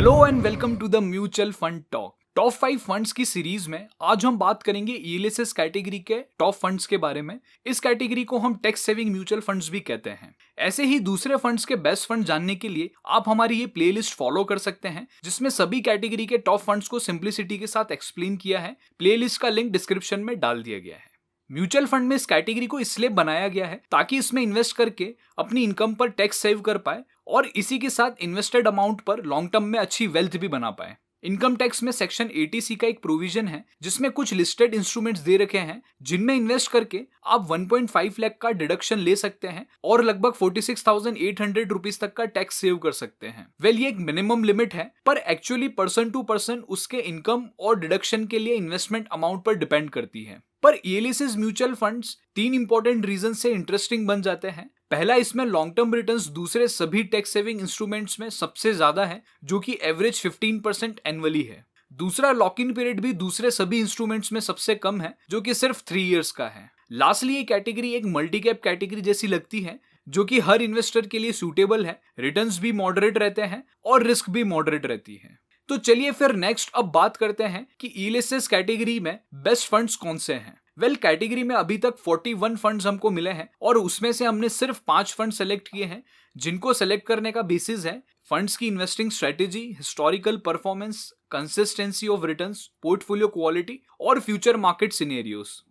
Hello and welcome to the mutual fund talk. Top 5 funds की series में आज हम बात करेंगे ईएलएसएस कैटेगरी के टॉप फंड्स के बारे में। इस कैटेगरी को हम टैक्स सेविंग म्यूचुअल फंड्स भी कहते हैं। ऐसे ही दूसरे फंड्स के बेस्ट फंड जानने के लिए आप हमारी ये प्लेलिस्ट फॉलो कर सकते हैं, जिसमें सभी कैटेगरी के टॉप फंड्स को सिंप्लिसिटी के साथ एक्सप्लेन किया है। प्लेलिस्ट का लिंक डिस्क्रिप्शन में डाल दिया गया है। म्यूचुअल फंड में इस कैटेगरी को इसलिए बनाया गया है ताकि इसमें इन्वेस्ट करके अपनी इनकम पर टैक्स सेव कर पाए और इसी के साथ इन्वेस्टेड अमाउंट पर लॉन्ग टर्म में अच्छी वेल्थ भी बना पाए। इनकम टैक्स में सेक्शन 80C का एक प्रोविजन है जिसमें कुछ लिस्टेड इंस्ट्रूमेंट्स दे रखे हैं जिनमें इन्वेस्ट करके आप 1.5 लाख का डिडक्शन ले सकते हैं और लगभग 46,800 रुपीज तक का टैक्स सेव कर सकते हैं। ये एक मिनिमम लिमिट है, पर एक्चुअली पर्सन टू पर्सन उसके इनकम और डिडक्शन के लिए इन्वेस्टमेंट अमाउंट पर डिपेंड करती है। पर ELSS mutual funds 3 important reason से इंटरेस्टिंग बन जाते हैं। पहला, इसमें लॉन्ग टर्म रिटर्न्स दूसरे सभी टैक्स सेविंग इंस्ट्रूमेंट्स में सबसे ज्यादा है, जो कि एवरेज 15% एनुअली है। दूसरा, लॉक इन पीरियड भी दूसरे सभी इंस्ट्रूमेंट्स में सबसे कम है, जो कि सिर्फ 3 इयर्स का है। लास्टली, ये कैटेगरी एक मल्टी कैप कैटेगरी जैसी लगती है, जो कि हर इन्वेस्टर के लिए सूटेबल है। रिटर्न्स भी मॉडरेट रहते हैं और रिस्क भी मॉडरेट रहती है। तो चलिए फिर नेक्स्ट अब बात करते हैं कि ईएलएसएस कैटेगरी में बेस्ट फंड्स कौन से हैं। कैटेगरी में अभी तक 41 फंड्स हमको मिले हैं और उसमें से हमने सिर्फ 5 फंड सेलेक्ट किए हैं, जिनको सेलेक्ट करने का बेसिस है फंड्स की investing strategy, historical performance, consistency of returns, portfolio quality और फ्यूचर मार्केट सिनेरियोस।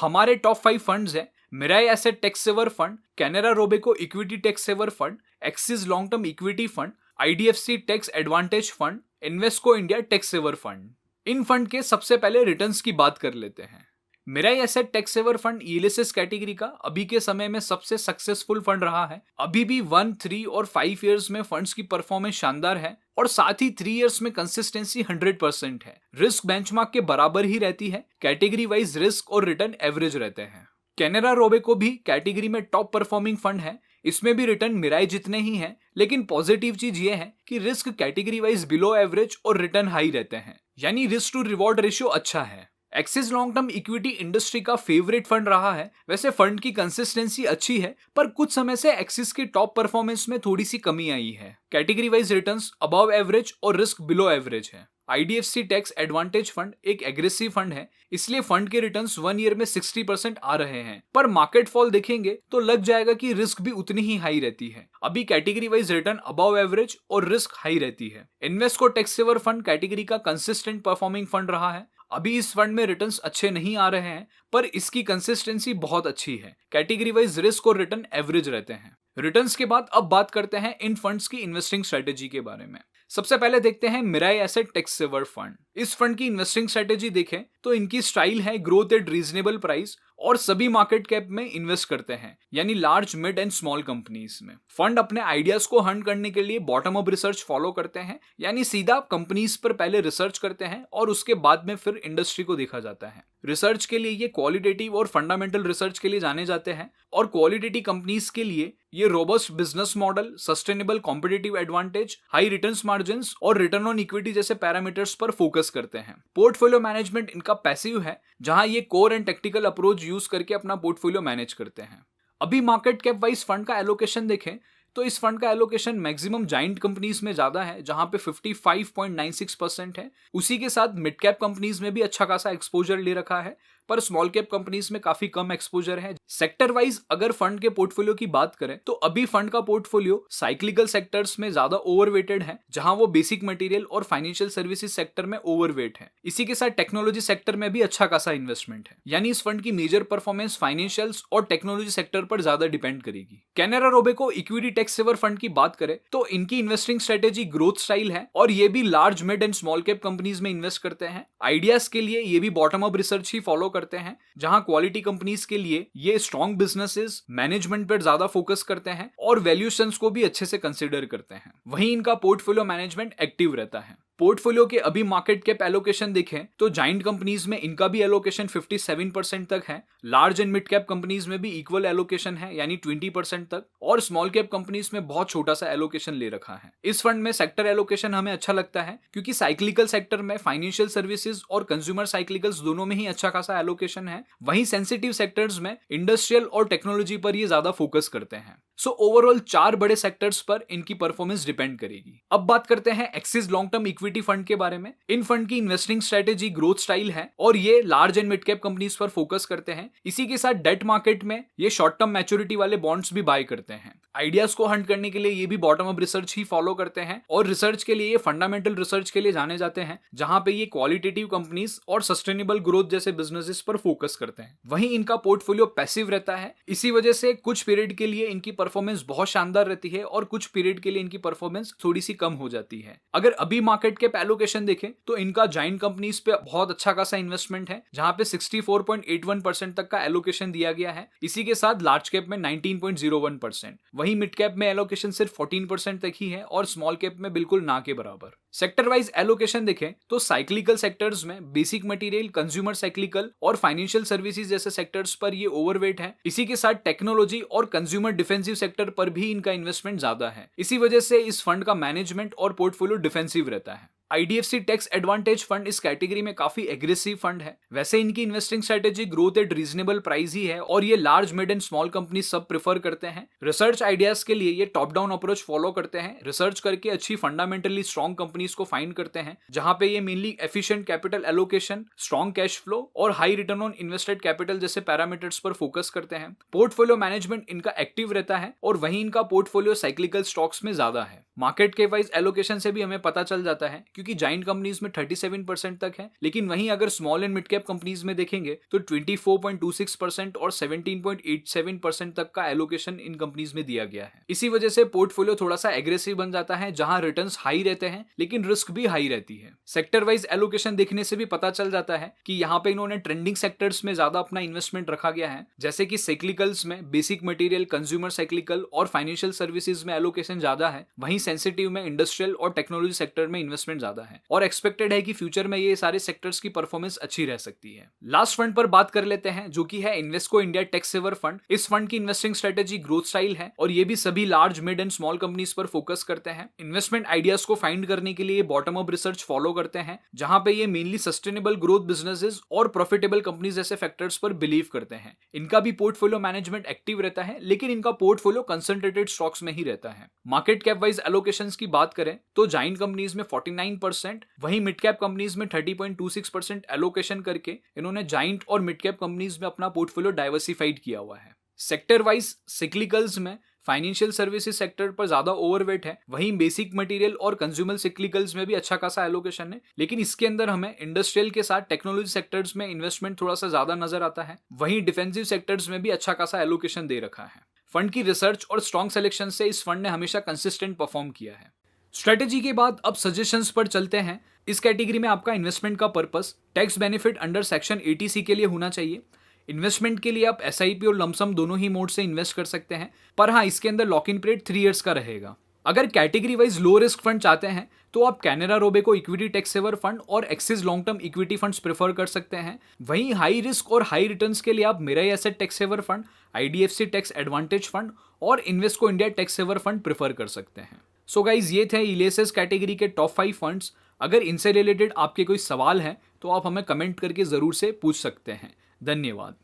हमारे टॉप 5 फंड्स है Mirae asset tax saver fund, Canara Robeco equity tax saver fund, Axis long term equity fund, IDFC tax advantage fund, Invesco India tax saver fund. इन fund के सबसे पहले returns की बात कर लेते हैं। Mirae asset tax saver fund ELSS category का अभी के समय में सबसे सक्सेसफुल फंड रहा है। अभी भी 1, 3 और 5 इयर्स में फंड्स की परफॉर्मेंस शानदार है और साथ ही 3 इयर्स में कंसिस्टेंसी 100% है। रिस्क बेंचमार्क के बराबर ही रहती है। कैटेगरी वाइज रिस्क और रिटर्न एवरेज रहते हैं। कैनरा रोबेको भी कैटेगरी में टॉप परफॉर्मिंग फंड है। इसमें भी रिटर्न मिराई जितने ही हैं, लेकिन पॉजिटिव चीज ये है कि risk category wise below average और रिटर्न हाई रहते हैं, यानी रिस्क टू रिवॉर्ड रेशियो अच्छा है। Axis long term equity industry का फेवरेट फंड रहा है। वैसे फंड की कंसिस्टेंसी अच्छी है, पर कुछ समय से एक्सिस की टॉप परफॉर्मेंस में थोड़ी सी कमी आई है। Category wise returns above average और रिस्क बिलो एवरेज है। आईडीएफसी टैक्स एडवांटेज फंड एक एग्रेसिव फंड है, इसलिए फंड के रिटर्न्स 1 ईयर में 60% आ रहे हैं, पर मार्केट फॉल देखेंगे तो लग जाएगा कि रिस्क भी उतनी ही हाई रहती है। अभी category wise return above average और रिस्क हाई रहती है। Invesco tax saver fund category का कंसिस्टेंट परफॉर्मिंग फंड रहा है। अभी इस फंड में रिटर्न्स अच्छे नहीं आ रहे हैं, पर इसकी कंसिस्टेंसी बहुत अच्छी है। कैटेगरी वाइज रिस्क और रिटर्न एवरेज रहते हैं। रिटर्न्स के बाद अब बात करते हैं इन फंड्स की इन्वेस्टिंग स्ट्रेटेजी के बारे में। सबसे पहले देखते हैं Mirae asset tax saver fund. इस फंड की इन्वेस्टिंग स्ट्रेटेजी देखें तो इनकी स्टाइल है ग्रोथ एट रीजनेबल प्राइस और सभी मार्केट कैप में इन्वेस्ट करते हैं, यानी large, mid and small companies में। फंड अपने आइडियाज को हंट करने के लिए बॉटम अप रिसर्च फॉलो करते हैं, यानी सीधा कंपनीज पर पहले रिसर्च करते हैं और उसके बाद में फिर इंडस्ट्री को देखा जाता है। रिसर्च के लिए ये क्वालिटेटिव और फंडामेंटल रिसर्च के लिए जाने जाते हैं और क्वालिटेटिव कंपनीज के लिए ये robust business model, sustainable competitive advantage, high returns margins और रिटर्न ऑन इक्विटी जैसे पैरामीटर्स पर फोकस करते हैं। पोर्टफोलियो मैनेजमेंट इनका पैसिव है, जहां ये core and tactical approach use करके अपना पोर्टफोलियो मैनेज करते हैं। अभी मार्केट कैप वाइज फंड का एलोकेशन देखें तो इस फंड का एलोकेशन मैक्सिमम जाइंट कंपनीज में ज्यादा है, जहां पे 55.96% है। उसी के साथ मिड कैप कंपनीज में भी अच्छा खासा एक्सपोजर ले रखा है, पर स्मॉल कैप कंपनीज में काफी कम एक्सपोजर है। सेक्टर वाइज अगर फंड के पोर्टफोलियो की बात करें तो अभी फंड का पोर्टफोलियो साइक्लिकल सेक्टर्स में ज्यादा ओवरवेटेड है, जहां वो बेसिक मटेरियल और फाइनेंशियल सर्विसेज सेक्टर में ओवरवेट है। इसी के साथ टेक्नोलॉजी सेक्टर में भी अच्छा खासा इन्वेस्टमेंट है, यानी इस फंड की मेजर परफॉर्मेंस फाइनेंशियल्स और टेक्नोलॉजी सेक्टर पर ज्यादा डिपेंड करेगी। Canara Robeco equity tax saver fund की बात करें तो इनकी इन्वेस्टिंग स्ट्रेटेजी ग्रोथ स्टाइल है और ये भी large, mid and small cap companies में इन्वेस्ट करते हैं। आइडियाज के लिए ये भी बॉटम अप रिसर्च ही फॉलो करते हैं, जहां क्वालिटी कंपनीज के लिए ये स्ट्रॉन्ग बिजनेसेस, मैनेजमेंट पर ज्यादा फोकस करते हैं और वैल्यूएशंस को भी अच्छे से कंसीडर करते हैं। वहीं इनका पोर्टफोलियो मैनेजमेंट एक्टिव रहता है। पोर्टफोलियो के अभी मार्केट कैप एलोकेशन देखें तो जाइंट कंपनीज में इनका भी एलोकेशन 57% तक है। Large and mid cap companies में भी इक्वल एलोकेशन है, यानी 20% तक, और स्मॉल कैप कंपनीज में बहुत छोटा सा एलोकेशन ले रखा है। इस फंड में सेक्टर एलोकेशन हमें अच्छा लगता है, क्योंकि साइक्लिकल सेक्टर में फाइनेंशियल सर्विसेज और कंज्यूमर साइक्लिकल्स दोनों में ही अच्छा खासा एलोकेशन है। वहीं सेंसिटिव सेक्टर्स में इंडस्ट्रियल और टेक्नोलॉजी पर ये ज्यादा फोकस करते हैं। सो ओवरऑल 4 बड़े सेक्टर्स पर इनकी परफॉर्मेंस डिपेंड करेगी। अब बात करते हैं axis long term equity fund के बारे में। इन फंड की इन्वेस्टिंग स्ट्रेटेजी ग्रोथ स्टाइल है और ये large and mid cap companies पर फोकस करते हैं। इसी के साथ डेट मार्केट में ये शॉर्ट टर्म मैच्योरिटी वाले बॉन्ड्स भी बाय करते हैं। आइडियाज को हंट करने के लिए ये भी बॉटम अप रिसर्च ही फॉलो करते हैं और रिसर्च के लिए ये फंडामेंटल रिसर्च के लिए जाने जाते हैं, जहां पे ये क्वालिटेटिव कंपनीज और सस्टेनेबल ग्रोथ जैसे बिजनेसेस पर फोकस करते हैं। वहीं इनका पोर्टफोलियो पैसिव रहता है, इसी वजह से कुछ पीरियड के लिए इनकी परफॉर्मेंस बहुत शानदार रहती है और कुछ पीरियड के लिए इनकी परफॉर्मेंस थोड़ी सी कम हो जाती है। अगर अभी मार्केट कैप एलोकेशन देखें तो इनका जाइंट कंपनीज पे बहुत अच्छा खासा इन्वेस्टमेंट है, जहां पे 64.81% तक का एलोकेशन दिया गया है। इसी के साथ लार्ज कैप में 19.01%, वहीं मिड कैप में एलोकेशन सिर्फ 14% तक ही है और स्मॉल कैप में बिल्कुल ना के बराबर। सेक्टर वाइज एलोकेशन देखें तो साइक्लिकल सेक्टर्स में बेसिक मटेरियल, कंज्यूमर साइक्लिकल और फाइनेंशियल सर्विसेज जैसे सेक्टर्स पर ये ओवरवेट है। इसी के साथ टेक्नोलॉजी और कंज्यूमर डिफेंसिव सेक्टर पर भी इनका इन्वेस्टमेंट ज्यादा है। इसी वजह से इस फंड का मैनेजमेंट और पोर्टफोलियो डिफेंसिव रहता है। IDFC टैक्स एडवांटेज फंड इस कैटेगरी में काफी एग्रेसिव फंड है। वैसे इनकी investing strategy growth at reasonable price ही है और ये large, mid and small company सब प्रेफर करते हैं। रिसर्च आइडियाज के लिए ये टॉप डाउन अप्रोच फॉलो करते हैं। रिसर्च करके अच्छी फंडामेंटली स्ट्रॉन्ग कंपनीज को फाइंड करते हैं, जहां पे ये mainly efficient capital allocation, strong cash flow और high return on invested capital जैसे पैरामीटर्स पर फोकस करते हैं। पोर्टफोलियो मैनेजमेंट इनका एक्टिव रहता है और वहीं इनका पोर्टफोलियो साइक्लिकल स्टॉक्स में ज्यादा है। मार्केट के वाइज एलोकेशन से भी हमें पता चल जाता है, क्योंकि जाइंट कंपनीज में 37% तक है, लेकिन वहीं अगर small and mid cap companies में देखेंगे तो 24.26% और 17.87% तक का एलोकेशन इन कंपनीज में दिया गया है। इसी वजह से पोर्टफोलियो थोड़ा सा एग्रेसिव बन जाता है, जहां रिटर्न्स हाई रहते हैं लेकिन रिस्क भी हाई रहती है। सेक्टर वाइज एलोकेशन देखने से भी पता चल जाता है कि यहाँ पे इन्होंने ट्रेंडिंग सेक्टर्स में ज्यादा अपना इन्वेस्टमेंट रखा गया है, जैसे कि साइक्लिकल्स में बेसिक मटेरियल, कंज्यूमर साइक्लिकल और फाइनेंशियल सर्विसेज में एलोकेशन ज्यादा है। वहीं सेंसिटिव में इंडस्ट्रियल और टेक्नोलॉजी सेक्टर में इन्वेस्टमेंट ज्यादा है और एक्सपेक्टेड है कि फ्यूचर में ये सारे सेक्टर्स की परफॉर्मेंस अच्छी रह सकती है। लास्ट फंड पर बात कर लेते हैं, जो कि है Invesco India tax saver fund. इस फंड की इन्वेस्टिंग स्ट्रेटेजी ग्रोथ स्टाइल है और ये भी सभी large, mid and small companies पर फोकस करते हैं। इन्वेस्टमेंट आइडियाज को फाइंड करने के लिए बॉटम अप रिसर्च फॉलो करते हैं, जहां पे ये मेनली सस्टेनेबल ग्रोथ बिजनेसेस और प्रॉफिटेबल कंपनीज जैसे फैक्टर्स पर बिलीव करते हैं। इनका भी पोर्टफोलियो मैनेजमेंट एक्टिव रहता है, लेकिन इनका पोर्टफोलियो कंसंट्रेटेड स्टॉक्स में ही रहता है। मार्केट कैप वाइज एलोकेशंस की बात करें तो जाइंट कंपनीज में 49%, वहीं मिड कैप कंपनीज में 30.26% एलोकेशन करके इन्होंने जाइंट और मिड कैप कंपनीज में अपना पोर्टफोलियो डाइवर्सिफाइड किया हुआ है। सेक्टर वाइज सिक्लिकल्स में फाइनेंशियल सर्विसेज सेक्टर पर ज्यादा ओवरवेट है, वहीं बेसिक मटेरियल और कंज्यूमर सिक्लिकल्स में भी अच्छा खासा एलोकेशन है, लेकिन इसके अंदर हमें इंडस्ट्रियल के साथ टेक्नोलॉजी सेक्टर्स में इन्वेस्टमेंट थोड़ा सा ज्यादा नजर आता है। वहीं डिफेंसिव सेक्टर्स में भी अच्छा खासा एलोकेशन दे रखा है। फंड की रिसर्च और स्ट्रॉन्ग सिलेक्शन से इस फंड ने हमेशा कंसिस्टेंट परफॉर्म किया है। स्ट्रेटेजी के बाद अब सजेशंस पर चलते हैं। इस कैटेगरी में आपका इन्वेस्टमेंट का purpose tax benefit under section 80C के लिए होना चाहिए। इन्वेस्टमेंट के लिए आप SIP और लमसम दोनों ही मोड से इन्वेस्ट कर सकते हैं, पर हाँ, इसके अंदर लॉक इन पीरियड 3 इयर्स का रहेगा। अगर category wise low risk fund चाहते हैं तो आप Canara Robeco equity tax saver fund और Axis long term equity funds prefer कर सकते हैं। वहीं हाई रिस्क और हाई रिटर्न्स के लिए आप Mirae asset tax saver fund, IDFC tax advantage fund और Invesco India tax saver fund prefer कर सकते हैं। सो गाइज, ये थे इलेसिस कैटेगरी के टॉप 5 फंड्स। अगर इनसे रिलेटेड आपके कोई सवाल है तो आप हमें कमेंट करके जरूर से पूछ सकते हैं। धन्यवाद।